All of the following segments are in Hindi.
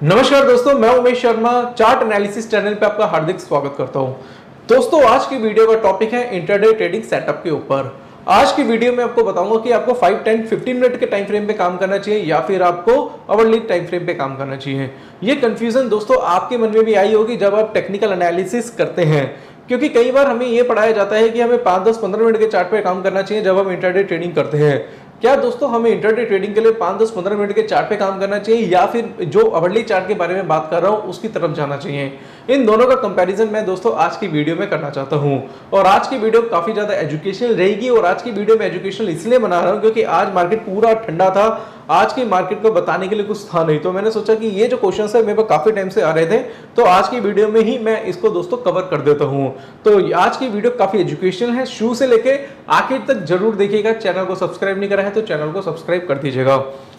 नमस्कार दोस्तों, मैं Umesh Sharma chart analysis channel पे आपका हार्दिक स्वागत करता हूं। दोस्तों, आज की वीडियो का टॉपिक है इंट्राडे ट्रेडिंग सेटअप के ऊपर। आज की वीडियो में आपको बताऊंगा कि आपको 5, 10, 15 मिनट के टाइम फ्रेम पे काम करना चाहिए या फिर आपको आवरली टाइम फ्रेम पे काम करना चाहिए। ये कंफ्यूजन दोस्तों आपके मन में भी आई होगी जब आप टेक्निकल एनालिसिस करते हैं, क्योंकि कई बार हमें ये पढ़ाया जाता है कि हमें 5, 10, 15 मिनट के चार्ट पे काम करना चाहिए जब हम इंट्राडे ट्रेडिंग करते हैं। क्या दोस्तों हमें इंट्राडे ट्रेडिंग के लिए 5, 10, 15 मिनट के चार्ट पे काम करना चाहिए या फिर जो आवरली चार्ट के बारे में बात कर रहा हूं उसकी तरफ जाना चाहिए? इन दोनों का कंपैरिजन मैं दोस्तों आज की वीडियो में करना चाहता हूं। और आज की वीडियो काफी ज्यादा एजुकेशनल रहेगी और आज की वीडियो में एजुकेशनल इसलिए बना रहा हूं क्योंकि आज मार्केट पूरा ठंडा था। आज की मार्केट को बताने के लिए कुछ था नहीं, तो मैंने सोचा कि ये जो क्वेश्चन है मेरे को काफी टाइम से आ रहे थे, तो आज की वीडियो में ही मैं इसको दोस्तों कवर कर देता हूं। तो आज की वीडियो काफी एजुकेशनल है, शुरू से लेके आखिर तक जरूर देखिएगा। चैनल को सब्सक्राइब नहीं करा है तो चैनल को सब्सक्राइब कर दीजिएगा।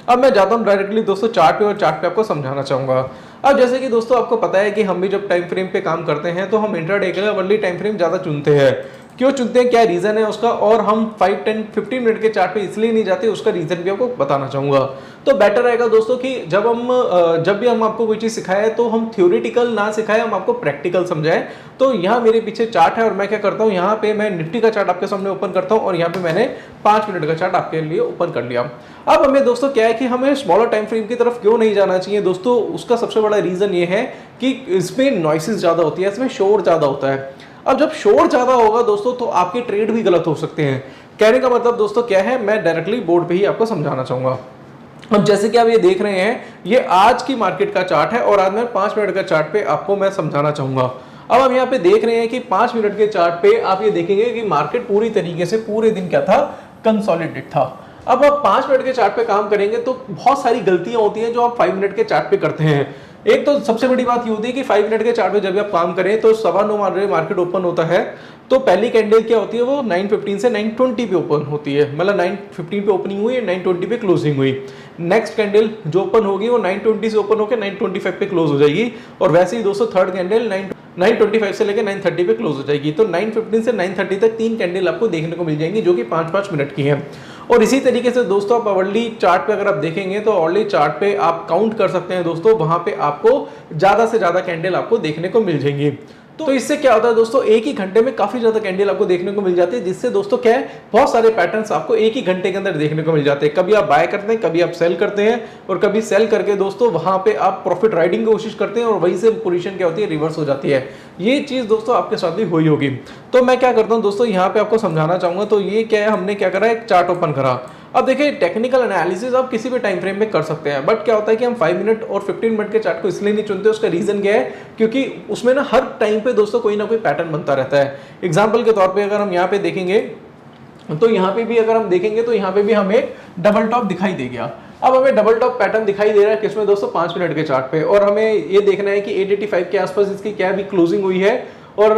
अब मैं जाता हूं डायरेक्टली दोस्तों चार्ट पे और चार्ट पे आपको समझाना चाहूंगा। अब जैसे कि दोस्तों आपको पता है कि हम भी जब टाइम फ्रेम पे काम करते हैं तो हम इंट्राडे के लिए आवरली टाइम फ्रेम ज्यादा चुनते हैं। क्यों चुनते हैं, क्या रीजन है उसका, और हम 5, 10, 15 मिनट के चार्ट पे इसलिए नहीं जाते, उसका रीजन भी आपको बताना चाहूंगा। तो बेटर रहेगा दोस्तों कि जब भी हम आपको कोई चीज सिखाए तो हम थ्योरेटिकल ना सिखाए, हम आपको प्रैक्टिकल समझाएं। तो यहाँ मेरे पीछे चार्ट है और मैं क्या करता हूँ, यहाँ पे मैं निफ्टी का चार्ट आपके सामने ओपन करता हूँ और यहाँ पे मैंने 5 मिनट का चार्ट आपके लिए ओपन कर लिया। अब हमें दोस्तों क्या है कि हमें स्मॉलर टाइम फ्रेम की तरफ क्यों नहीं जाना चाहिए दोस्तों, उसका सबसे बड़ा रीजन ये है कि इसमें नॉइसेस ज्यादा होती है, इसमें शोर ज्यादा होता है। अब जब शोर ज्यादा होगा दोस्तों तो आपके ट्रेड भी गलत हो सकते हैं। कहने का मतलब दोस्तों क्या है, मैं डायरेक्टली बोर्ड पे ही आपको समझाना चाहूंगा। अब जैसे कि आप ये देख रहे हैं, ये आज की मार्केट का चार्ट है और आज मैं 5 मिनट का चार्ट पे आपको मैं समझाना चाहूंगा। अब हम यहाँ पे देख रहे हैं कि 5 मिनट के चार्ट पे आप ये देखेंगे कि मार्केट पूरी तरीके से पूरे दिन क्या था, कंसोलिडेट था। अब आप 5 मिनट के चार्ट पे काम करेंगे तो बहुत सारी गलतियां होती हैं जो आप 5 मिनट के चार्ट पे करते हैं। एक तो सबसे बड़ी बात ये होती है कि 5 मिनट के चार्ट पे जब भी आप काम करें तो 9:15 मान रहे मार्केट ओपन होता है, तो पहली कैंडल क्या होती है, वो 9:15 से 9:20 पे ओपन होती है। मतलब 9:15 पे ओपनिंग हुई, 9:20 पे क्लोजिंग हुई। नेक्स्ट कैंडल जो ओपन होगी वो 9:20 से ओपन होकर 9:25 पे क्लोज हो जाएगी। और वैसे ही दोस्तों थर्ड कैंडल 9:25 से लेकर 9:30 पे क्लोज हो जाएगी। तो 9:15 से 9:30 तक 3 कैंडल आपको देखने को मिल जाएंगी जो कि 5-5 मिनट की हैं। और इसी तरीके से दोस्तों आप आवरली चार्ट पे अगर आप देखेंगे तो आवरली चार्ट पे आप काउंट कर सकते हैं दोस्तों, वहां पे आपको ज्यादा से ज्यादा कैंडल आपको देखने को मिल जाएंगी। तो इससे क्या होता है दोस्तों, एक ही घंटे में काफी ज्यादा कैंडल आपको देखने को मिल जाती है, जिससे दोस्तों क्या है, बहुत सारे पैटर्न्स आपको एक ही घंटे के अंदर देखने को मिल जाते हैं। कभी आप बाय करते हैं, कभी आप सेल करते हैं और कभी सेल करके दोस्तों वहां पे आप प्रॉफिट राइडिंग की कोशिश करते हैं और वहीं से पोजीशन क्या होती है, रिवर्स हो जाती है। ये चीज दोस्तों आपके साथ भी हुई होगी। तो मैं क्या करता हूं दोस्तों, यहाँ पे आपको समझाना चाहूंगा। तो ये क्या है, हमने क्या करा, एक चार्ट ओपन करा। अब देखिए टेक्निकल एनालिसिस आप किसी भी टाइम फ्रेम में कर सकते हैं, बट क्या होता है कि हम 5 मिनट और 15 मिनट के चार्ट को इसलिए नहीं चुनते, उसका रीजन क्या है, क्योंकि उसमें ना हर टाइम पे दोस्तों कोई ना कोई पैटर्न बनता रहता है। एग्जांपल के तौर पे अगर हम यहाँ पे देखेंगे तो यहाँ पे भी अगर हम देखेंगे तो यहाँ पे भी हमें डबल टॉप दिखाई दे गया। अब हमें डबल टॉप पैटर्न दिखाई दे रहा है किसमें दोस्तों, 5 मिनट के चार्ट पे। और हमें ये देखना है कि 885 के आसपास इसकी क्या भी क्लोजिंग हुई है और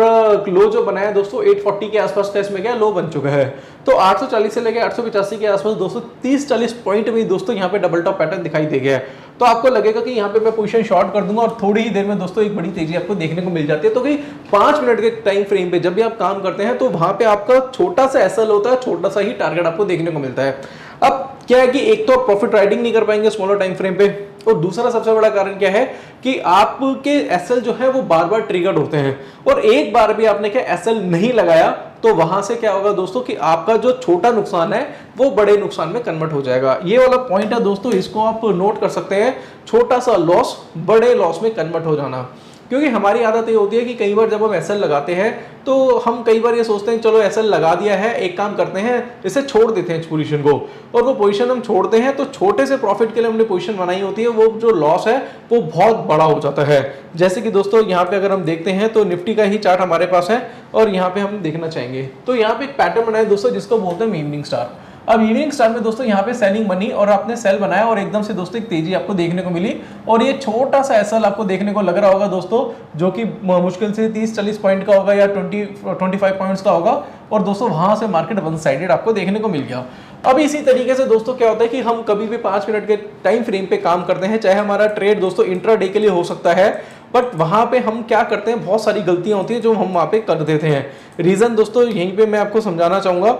लो जो बनाया दोस्तों 840 के आसपास का इसमें क्या लो बन चुका है। तो 840 से लेकर 885 के आसपास दोस्तों 30-40 पॉइंट में दोस्तों यहाँ पे डबल टॉप पैटर्न दिखाई दे गया है। तो आपको लगेगा कि यहाँ पे मैं पोजीशन शॉर्ट कर दूंगा और थोड़ी ही देर में दोस्तों एक बड़ी तेजी आपको देखने को मिल जाती है। तो कि 5 मिनट के टाइम फ्रेम पे जब भी आप काम करते हैं तो वहां पे आपका छोटा सा एसएल होता है, छोटा सा ही टारगेट आपको देखने को मिलता है। अब क्या है कि एक तो प्रॉफिट राइडिंग नहीं कर पाएंगे स्मॉलर टाइम फ्रेम पे, और दूसरा सबसे बड़ा कारण क्या है कि आपके एसएल जो है वो बार बार ट्रिगर्ड होते हैं। और एक बार भी आपने क्या एसएल नहीं लगाया तो वहां से क्या होगा दोस्तों कि आपका जो छोटा नुकसान है वो बड़े नुकसान में कन्वर्ट हो जाएगा। ये वाला पॉइंट है दोस्तों, इसको आप नोट कर सकते हैं, छोटा सा लॉस बड़े लॉस में कन्वर्ट हो जाना। क्योंकि हमारी आदत ये होती है कि कई बार जब हम एसएल लगाते हैं तो हम कई बार ये सोचते हैं चलो एसएल लगा दिया है, एक काम करते हैं इसे छोड़ देते हैं इस पोजीशन को, और वो पोजीशन हम छोड़ते हैं तो छोटे से प्रॉफिट के लिए हमने पोजीशन बनाई होती है, वो जो लॉस है वो बहुत बड़ा हो जाता है। जैसे कि दोस्तों यहाँ पे अगर हम देखते हैं तो निफ्टी का ही चार्ट हमारे पास है और यहाँ पे हम देखना चाहेंगे तो यहाँ पे एक पैटर्न बनाया दोस्तों जिसको बोलते हैं इवनिंग स्टार। अब इवनिंग स्टार में दोस्तों यहाँ पे सेलिंग बनी और आपने सेल बनाया और एकदम से दोस्तों एक तेजी आपको देखने को मिली और ये छोटा सा एसएल आपको देखने को लग रहा होगा दोस्तों, जो कि मुश्किल से 30-40 पॉइंट का होगा या 20-25 पॉइंट्स का होगा, और दोस्तों वहां से मार्केट वन साइडेड आपको देखने को मिल गया। अब इसी तरीके से दोस्तों क्या होता है कि हम कभी भी 5 मिनट के टाइम फ्रेम पे काम करते हैं, चाहे हमारा ट्रेड दोस्तों इंट्राडे के लिए हो सकता है, बट वहाँ पे हम क्या करते हैं, बहुत सारी गलतियाँ होती हैं जो हम वहाँ पे कर देते हैं। रीज़न दोस्तों यहीं पे मैं आपको समझाना चाहूँगा।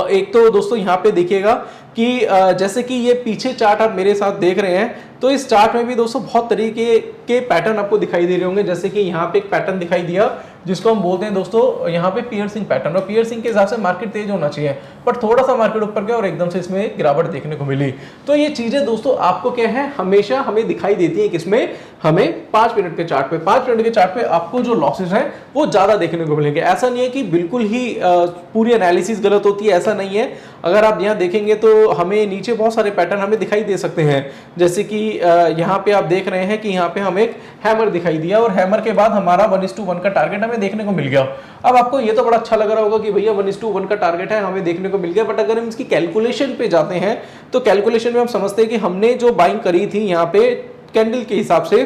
एक तो दोस्तों यहाँ पे देखिएगा कि जैसे कि ये पीछे चार्ट आप मेरे साथ देख रहे हैं, तो इस चार्ट में भी दोस्तों बहुत तरीके के पैटर्न आपको दिखाई दे रहे होंगे। जैसे कि यहाँ पे एक पैटर्न दिखाई दिया जिसको हम बोलते हैं दोस्तों यहाँ पे पियर्सिंग पैटर्न, और पियर्सिंग के हिसाब से मार्केट तेज होना चाहिए, पर थोड़ा सा मार्केट ऊपर गया और एकदम से इसमें गिरावट देखने को मिली। तो ये चीजें दोस्तों आपको क्या है, हमेशा हमें दिखाई देती है किसमें, हमें 5 मिनट के चार्ट पे। 5 मिनट के चार्ट पे आपको जो लॉसेस हैं वो ज्यादा देखने को मिलेंगे। ऐसा नहीं है कि बिल्कुल ही पूरी एनालिसिस गलत होती है, ऐसा नहीं है। अगर आप यहाँ देखेंगे तो हमें नीचे बहुत सारे पैटर्न हमें दिखाई दे सकते हैं। जैसे कि यहाँ पे आप देख रहे हैं कि यहाँ पे हमें एक हैमर दिखाई दिया, और हैमर के बाद हमारा 1:1 का टारगेट हमें देखने को मिल गया। अब आपको ये तो बड़ा अच्छा लग रहा होगा कि भैया 1:1 का टारगेट है, हमें देखने को मिल गया। बट अगर हम इसकी कैलकुलेशन पे जाते हैं तो कैलकुलेशन में हम समझते हैं कि हमने जो बाइंग करी थी यहाँ पे कैंडल के हिसाब से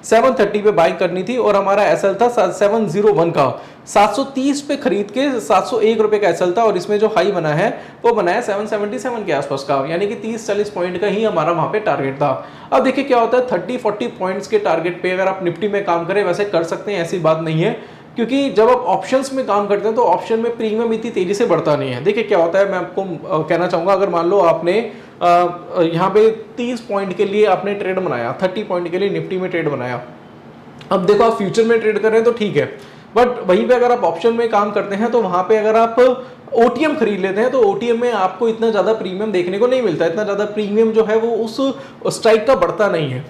730 पे बाइंग करनी थी, और हमारा एसएल था 701 का। 730 पे खरीद के 701 रुपए का एसएल था, और इसमें जो हाई बना है वो बनाया 777 के आसपास का, यानी कि 30-40 पॉइंट का ही हमारा वहां पे टारगेट था। अब देखिए क्या होता है, 30-40 पॉइंट्स के टारगेट पे अगर आप निफ्टी में काम करें, वैसे कर सकते हैं, ऐसी बात नहीं है, क्योंकि जब आप ऑप्शंस में काम करते हैं तो ऑप्शन में प्रीमियम इतनी तेजी से बढ़ता नहीं है। देखिए क्या होता है, मैं आपको कहना चाहूंगा, अगर मान लो आपने यहाँ पे 30 पॉइंट के लिए आपने ट्रेड बनाया, 30 पॉइंट के लिए निफ्टी में ट्रेड बनाया। अब देखो आप फ्यूचर में ट्रेड कर रहे हैं तो ठीक है, बट वहीं पे अगर आप ऑप्शन में काम करते हैं तो वहां पे अगर आप ओटीएम खरीद लेते हैं तो ओटीएम में आपको इतना ज्यादा प्रीमियम देखने को नहीं मिलता। इतना ज्यादा प्रीमियम जो है वो उस स्ट्राइक का बढ़ता नहीं है।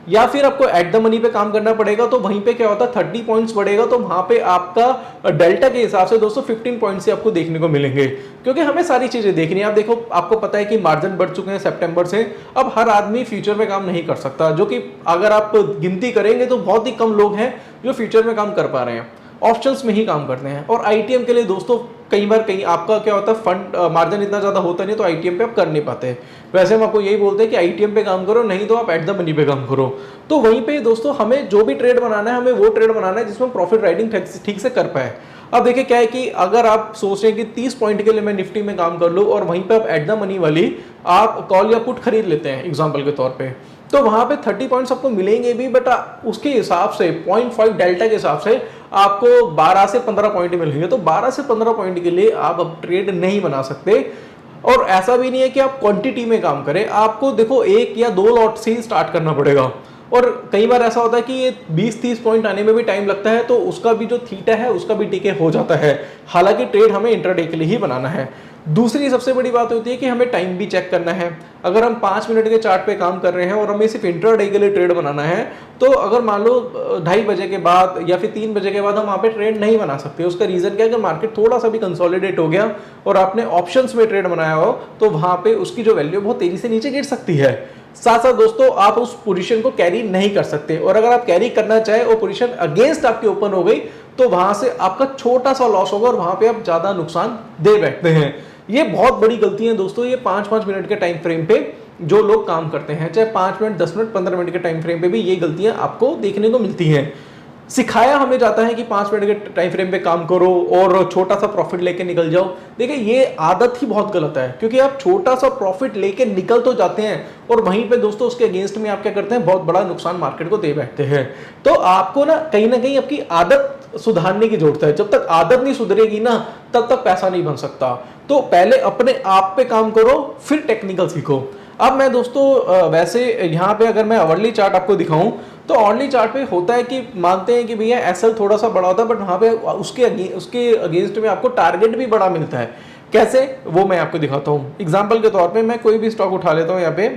या फिर आपको एट द मनी पे काम करना पड़ेगा, तो वहीं पे क्या होता है, 30 पॉइंट्स बढ़ेगा तो वहां पे आपका डेल्टा के हिसाब से दोस्तों 15 पॉइंट्स से आपको देखने को मिलेंगे। क्योंकि हमें सारी चीजें देखनी है। आप देखो, आपको पता है कि मार्जिन बढ़ चुके हैं सितंबर से। अब हर आदमी फ्यूचर में काम नहीं कर सकता, जो कि अगर आप गिनती करेंगे तो बहुत ही कम लोग हैं जो फ्यूचर में काम कर पा रहे हैं, ऑप्शंस में ही काम करते हैं। और आईटीएम के लिए दोस्तों कई बार आपका क्या होता है, फंड मार्जिन इतना ज्यादा होता नहीं, तो आईटीएम पे आप कर नहीं पाते। वैसे हम आपको यही बोलते हैं कि आईटीएम पे काम करो, नहीं तो आप एट द मनी पे काम करो। तो वहीं पे दोस्तों हमें जो भी ट्रेड बनाना है, हमें वो ट्रेड बनाना है जिसमें प्रॉफिट राइटिंग ठीक से कर पाए। अब देखिए क्या है कि अगर आप सोच रहे हैं कि 30 पॉइंट के लिए मैं निफ्टी में काम कर लूं, और वहीं पे आप एट द मनी वाली आप कॉल या पुट खरीद लेते हैं एग्जांपल के तौर पे, तो वहां पे 30 पॉइंट्स आपको मिलेंगे भी, बट उसके हिसाब से 0.5 डेल्टा के हिसाब से आपको 12 से 15 पॉइंट मिलेंगे। तो 12 से 15 पॉइंट के लिए आप अब ट्रेड नहीं बना सकते। और ऐसा भी नहीं है कि आप क्वांटिटी में काम करें, आपको देखो 1 या 2 लॉट से ही स्टार्ट करना पड़ेगा। और कई बार ऐसा होता है कि ये 20-30 पॉइंट आने में भी टाइम लगता है, तो उसका भी जो थीटा है उसका भी टीके हो जाता है। हालांकि ट्रेड हमें इंट्राडे के लिए ही बनाना है। दूसरी सबसे बड़ी बात होती है कि हमें टाइम भी चेक करना है। अगर हम 5 मिनट के चार्ट पे काम कर रहे हैं और हमें सिर्फ इंट्राडे के लिए ट्रेड बनाना है, तो अगर मान लो 2:30 बजे के बाद या फिर 3 बजे के बाद हम वहाँ पे ट्रेड नहीं बना सकते। उसका रीजन क्या है कि मार्केट थोड़ा सा भी कंसोलिडेट हो गया और आपने ऑप्शंस में ट्रेड बनाया हो, तो वहाँ पे उसकी जो वैल्यू बहुत तेजी से नीचे गिर सकती है। साथ साथ दोस्तों आप उस पोजीशन को कैरी नहीं कर सकते, और अगर आप कैरी करना चाहे और पोजीशन अगेंस्ट आपकी ओपन हो गई, तो वहां से आपका छोटा सा लॉस होगा और वहां पे आप ज्यादा नुकसान दे बैठते हैं। ये बहुत बड़ी गलती है दोस्तों, ये 5-5 मिनट के टाइम फ्रेम पे जो लोग काम करते हैं, चाहे 5 मिनट, 10 मिनट, 15 मिनट के टाइम फ्रेम पे भी ये गलतियां आपको देखने को मिलती हैं। सिखाया हमें जाता है कि 5 मिनट के टाइम फ्रेम पे काम करो और छोटा सा प्रॉफिट लेके निकल जाओ। देखिए ये आदत ही बहुत गलत है, क्योंकि आप छोटा सा प्रॉफिट लेके निकल तो जाते हैं और वहीं पे दोस्तों उसके अगेंस्ट में आप क्या करते हैं, बहुत बड़ा नुकसान मार्केट को दे बैठते हैं। तो आपको ना कहीं आपकी आदत सुधारने की जरूरत है। जब तक आदत नहीं सुधरेगी ना, तब तक पैसा नहीं बन सकता। तो पहले अपने आप पे काम करो, फिर टेक्निकल सीखो। अब मैं दोस्तों वैसे यहाँ पे अगर मैं आवरली चार्ट आपको दिखाऊं, तो आवरली चार्ट पे होता है कि मानते हैं कि भैया एसएल थोड़ा सा बड़ा होता है, बट वहाँ पे उसके अगेंस्ट में आपको टारगेट भी बड़ा मिलता है। कैसे, वो मैं आपको दिखाता हूँ। एग्जाम्पल के तौर पे मैं कोई भी स्टॉक उठा लेता हूँ, यहाँ पे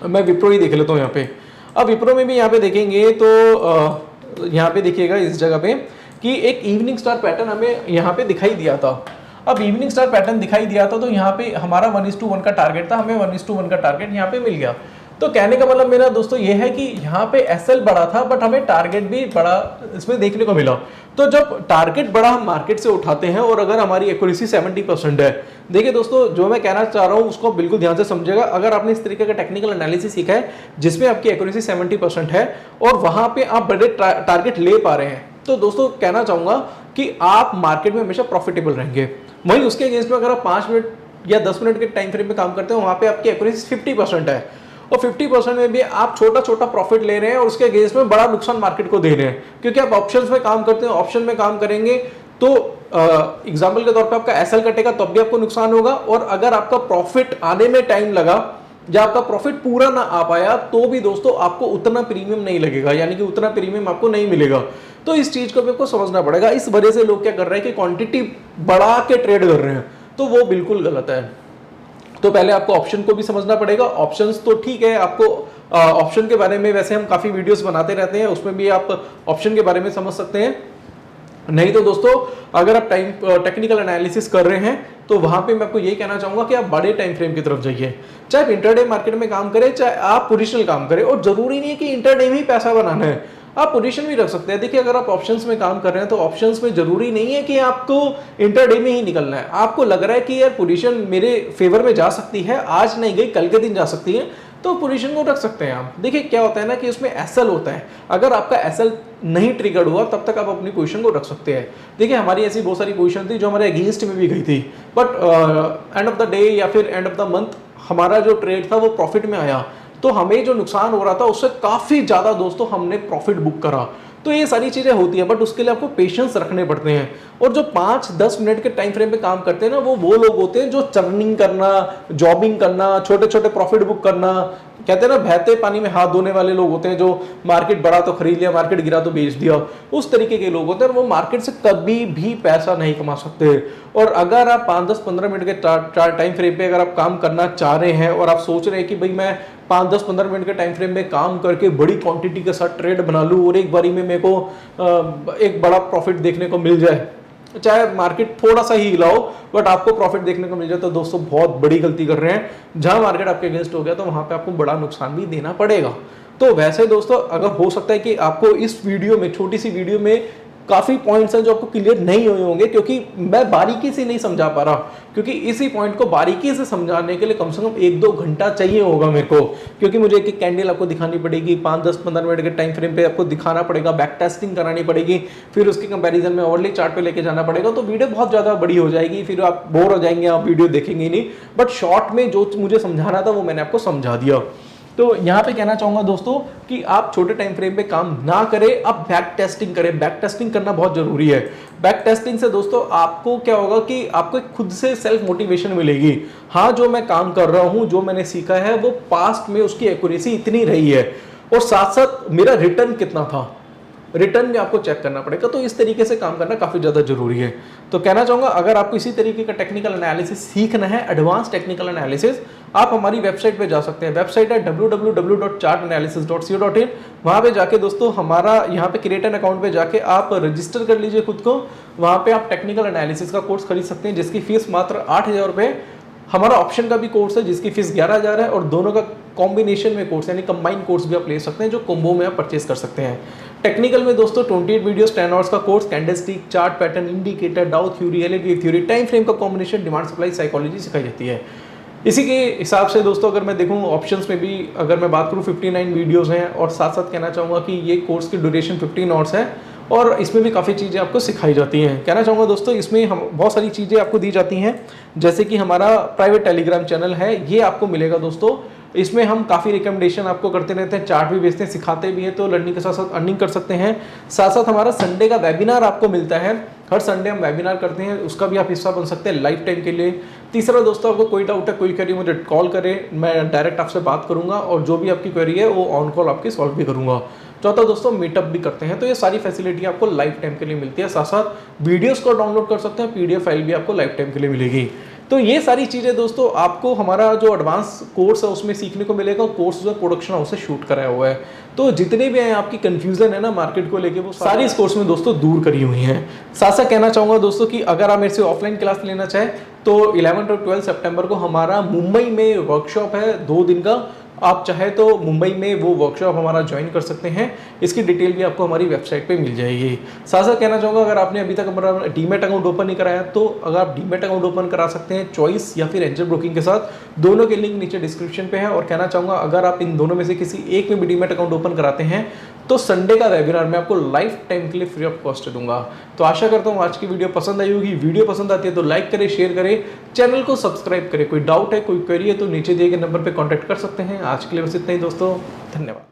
मैं विप्रो ही देख लेता हूँ यहाँ पे। अब विप्रो में भी यहाँ पे देखेंगे तो यहाँ पे देखिएगा इस जगह पे कि एक इवनिंग स्टार पैटर्न हमें यहाँ पे दिखाई दिया था। अब इवनिंग स्टार पैटर्न दिखाई दिया था, तो यहाँ पे हमारा 1:1 का टारगेट था, हमें 1:1 का टारगेट यहाँ पे मिल गया। तो कहने का मतलब मेरा दोस्तों ये है कि यहाँ पे एसएल बड़ा था, बट हमें टारगेट भी बड़ा इसमें देखने को मिला। तो जब टारगेट बड़ा हम मार्केट से उठाते हैं और अगर हमारी एक्यूरेसी 70% है, देखिए दोस्तों जो मैं कहना चाह रहा हूँ उसको बिल्कुल ध्यान से समझिएगा। अगर आपने इस तरीके का टेक्निकल एनालिसिस सीखा है जिसमें आपकी एक्यूरेसी 70% है और वहां पे आप बड़े टारगेट ले पा रहे हैं, तो दोस्तों कहना चाहूंगा कि आप मार्केट में हमेशा प्रॉफिटेबल रहेंगे। वहीं उसके अगेंस्ट में अगर आप 5 मिनट या 10 मिनट के टाइम फ्रेम में काम करते हो, वहां पे आपकी एक्यूरेसी 50% है और 50% में भी आप छोटा छोटा प्रॉफिट ले रहे हैं और उसके अगेंस्ट में बड़ा नुकसान मार्केट को दे रहे हैं, क्योंकि आप ऑप्शंस में काम करते हैं, ऑप्शन में काम करेंगे तो एग्जाम्पल के तौर पे आपका एसएल कटेगा तब भी आपको नुकसान होगा, और अगर आपका प्रॉफिट आने में टाइम लगा या आपका प्रॉफिट पूरा ना आ पाया तो भी दोस्तों आपको उतना प्रीमियम नहीं लगेगा, यानी कि उतना प्रीमियम आपको नहीं मिलेगा। तो इस चीज को भी आपको समझना पड़ेगा। इस वजह से लोग क्या कर रहे हैं कि क्वांटिटी बढ़ा के ट्रेड कर रहे हैं, तो वो बिल्कुल गलत है। तो पहले आपको ऑप्शन को भी समझना पड़ेगा। ऑप्शंस तो ठीक है, आपको ऑप्शन के बारे में वैसे हम काफी वीडियोस बनाते रहते हैं, उसमें भी आप ऑप्शन के बारे में समझ सकते हैं। नहीं तो दोस्तों अगर आप टेक्निकल एनालिसिस कर रहे हैं तो वहां पे मैं आपको ये कहना चाहूंगा कि आप बड़े टाइम फ्रेम की तरफ जाइए। चाहे आप इंटरडे मार्केट में काम करें, चाहे आप पोजिशनल काम करें, और जरूरी नहीं है कि इंटरडे में ही पैसा बनाना है, आप पोजीशन भी रख सकते हैं। देखिए अगर आप ऑप्शंस में काम कर रहे हैं तो ऑप्शंस में जरूरी नहीं है कि आपको इंटरडे में ही निकलना है। आपको लग रहा है कि यार पोजीशन मेरे फेवर में जा सकती है, आज नहीं गई कल के दिन जा सकती है, तो पोजीशन को रख सकते हैं आप। देखिए क्या होता है ना कि उसमें एसएल होता है, अगर आपका एसएल नहीं ट्रिगर्ड हुआ तब तक आप अपनी पोजीशन को रख सकते हैं। देखिए हमारी ऐसी बहुत सारी पोजीशन थी जो हमारे अगेंस्ट में भी गई थी, but end of the day या फिर एंड ऑफ द मंथ हमारा जो ट्रेड था वो प्रॉफिट में आया, तो हमें जो नुकसान हो रहा था उससे काफी ज्यादा दोस्तों हमने प्रॉफिट बुक करा। तो ये सारी चीजें होती है, बट उसके लिए आपको पेशेंस रखने पड़ते हैं। और जो 5-10 मिनट के टाइम फ्रेम पे काम करते हैं ना, वो लोग होते हैं जो चर्निंग करना, जॉबिंग करना, छोटे छोटे प्रॉफिट बुक करना, कहते हैं ना बहते पानी में हाथ धोने वाले लोग होते हैं, जो मार्केट बढ़ा तो खरीद लिया, मार्केट गिरा तो बेच दिया, उस तरीके के लोग होते हैं। वो मार्केट से कभी भी पैसा नहीं कमा सकते। और अगर आप 5-10-15 मिनट के टाइम फ्रेम पे अगर आप काम करना चाह रहे हैं और आप सोच रहे हैं कि भाई मैं 5-10-15 मिनट के टाइम फ्रेम में काम करके बड़ी क्वांटिटी के साथ ट्रेड बना लूं और एक बारी में मेरे को एक बड़ा प्रॉफिट देखने को मिल जाए, चाहे मार्केट थोड़ा सा ही हिलाओ बट आपको प्रॉफिट देखने को मिल जाए, तो दोस्तों बहुत बड़ी गलती कर रहे हैं। जहां मार्केट आपके अगेंस्ट हो गया तो वहां पे आपको बड़ा नुकसान भी देना पड़ेगा। तो वैसे दोस्तों अगर हो सकता है कि आपको इस वीडियो में, छोटी सी वीडियो में काफी पॉइंट्स हैं जो आपको क्लियर नहीं हुए होंगे, क्योंकि मैं बारीकी से नहीं समझा पा रहा, क्योंकि इसी पॉइंट को बारीकी से समझाने के लिए कम से कम 1-2 घंटा चाहिए होगा मेरे को, क्योंकि मुझे एक एक कैंडल आपको दिखानी पड़ेगी, 5-10-15 मिनट के टाइम फ्रेम पे आपको दिखाना पड़ेगा, बैक टेस्टिंग करानी पड़ेगी, फिर उसके कंपैरिजन में ओवरली चार्ट पे लेके जाना पड़ेगा, तो वीडियो बहुत ज्यादा बड़ी हो जाएगी, फिर आप बोर हो जाएंगे, आप वीडियो देखेंगे नहीं। बट शॉर्ट में जो मुझे समझाना था वो मैंने आपको समझा दिया। तो यहाँ पे कहना चाहूंगा दोस्तों कि आप छोटे टाइम फ्रेम पे काम ना करें, आप बैक टेस्टिंग करें। बैक टेस्टिंग करना बहुत जरूरी है। बैक टेस्टिंग से दोस्तों आपको क्या होगा कि आपको खुद से सेल्फ मोटिवेशन मिलेगी। हाँ, जो मैं काम कर रहा हूं, जो मैंने सीखा है वो पास्ट में उसकी एक्यूरेसी इतनी रही है, और साथ साथ मेरा रिटर्न कितना था, रिटर्न में आपको चेक करना पड़ेगा। तो इस तरीके से काम करना काफी ज्यादा जरूरी है। तो कहना चाहूंगा अगर आपको इसी तरीके का टेक्निकल एनालिसिस सीखना है, एडवांस टेक्निकल एनालिसिस, आप हमारी वेबसाइट पे जा सकते हैं। वेबसाइट है www.chartanalysis.co.in। वहां पे जाके दोस्तों हमारा यहाँ पे क्रिएट एन अकाउंट पे जाके आप रजिस्टर कर लीजिए खुद को। वहां पे आप टेक्निकल एनालिसिस का कोर्स खरीद सकते हैं, जिसकी फीस मात्र 8,000 रुपए। हमारा ऑप्शन का भी कोर्स है जिसकी फीस 11,000 है, और दोनों का कॉम्बिनेशन में कोर्स यानी कंबाइंड कोर्स भी आप ले सकते हैं, जो कोम्बो में आप परचेस कर सकते हैं। टेक्निकल में दोस्तों 28 वीडियोस 10 आवर्स का course, candlestick, chart pattern, indicator, डाउ theory, LED theory, time frame का कॉम्बिनेशन, डिमांड सप्लाई साइकोलॉजी सिखाई जाती है। इसी के हिसाब से दोस्तों अगर मैं देखूं ऑप्शंस में भी अगर मैं बात करूं 59 वीडियोस हैं, और साथ साथ कहना चाहूँगा कि ये कोर्स की ड्यूरेशन 15 आवर्स है, और इसमें भी काफ़ी चीज़ें आपको सिखाई जाती हैं। कहना चाहूँगा दोस्तों इसमें हम बहुत सारी चीज़ें आपको दी जाती हैं, जैसे कि हमारा प्राइवेट टेलीग्राम चैनल है, ये आपको मिलेगा दोस्तों। इसमें हम काफ़ी रिकमेंडेशन आपको करते रहते हैं, चार्ट भी बेचते हैं, सिखाते भी हैं, तो लर्निंग के साथ साथ अर्निंग कर सकते हैं। साथ साथ हमारा संडे का वेबिनार आपको मिलता है, हर संडे हम वेबिनार करते हैं, उसका भी आप हिस्सा बन सकते हैं लाइफ टाइम के लिए। तीसरा दोस्तों आपको कोई डाउट है, कोई क्वेरी मुझे कॉल करें, मैं डायरेक्ट आपसे बात करूंगा, और जो भी आपकी क्वेरी है वो ऑन कॉल आपकी सॉल्व भी करूंगा। चौथा दोस्तों मीटअप भी करते हैं, तो ये सारी फैसिलिटी आपको लाइफ टाइम के लिए मिलती है। साथ साथ वीडियोस को डाउनलोड कर सकते हैं, पीडीएफ फाइल भी आपको लाइफ टाइम के लिए मिलेगी। तो ये सारी चीज़ें दोस्तों आपको हमारा जो एडवांस कोर्स है उसमें सीखने को मिलेगा। कोर्स जो प्रोडक्शन हाउस से शूट कराया हुआ है, तो जितने भी हैं आपकी कंफ्यूजन है ना मार्केट को लेके, वो सारी इस कोर्स में दोस्तों दूर करी हुई हैं। साथ साथ कहना चाहूँगा दोस्तों कि अगर आप मेरे से ऑफलाइन क्लास लेना चाहें तो 11 और 12 सितंबर को हमारा मुंबई में वर्कशॉप है 2 दिन का। आप चाहे तो मुंबई में वो वर्कशॉप हमारा ज्वाइन कर सकते हैं, इसकी डिटेल भी आपको हमारी वेबसाइट पे मिल जाएगी। साथ साथ कहना चाहूँगा अगर आपने अभी तक हमारा डीमैट अकाउंट ओपन नहीं कराया तो अगर आप डीमैट अकाउंट ओपन करा सकते हैं चॉइस या फिर एंजल ब्रोकिंग के साथ, दोनों के लिंक नीचे डिस्क्रिप्शन पे है। और कहना चाहूँगा अगर आप इन दोनों में से किसी एक में भी डीमैट अकाउंट ओपन कराते हैं तो संडे का वेबिनार मैं आपको लाइफ टाइम के लिए फ्री ऑफ कॉस्ट दूंगा। तो आशा करता हूँ आज की वीडियो पसंद आई होगी। वीडियो पसंद आती है तो लाइक करें, शेयर करें, चैनल को सब्सक्राइब करें। कोई डाउट है, कोई क्वेरी है तो नीचे दिए गए नंबर पर कॉन्टैक्ट कर सकते हैं। आज के लिए बस इतना ही दोस्तों, धन्यवाद।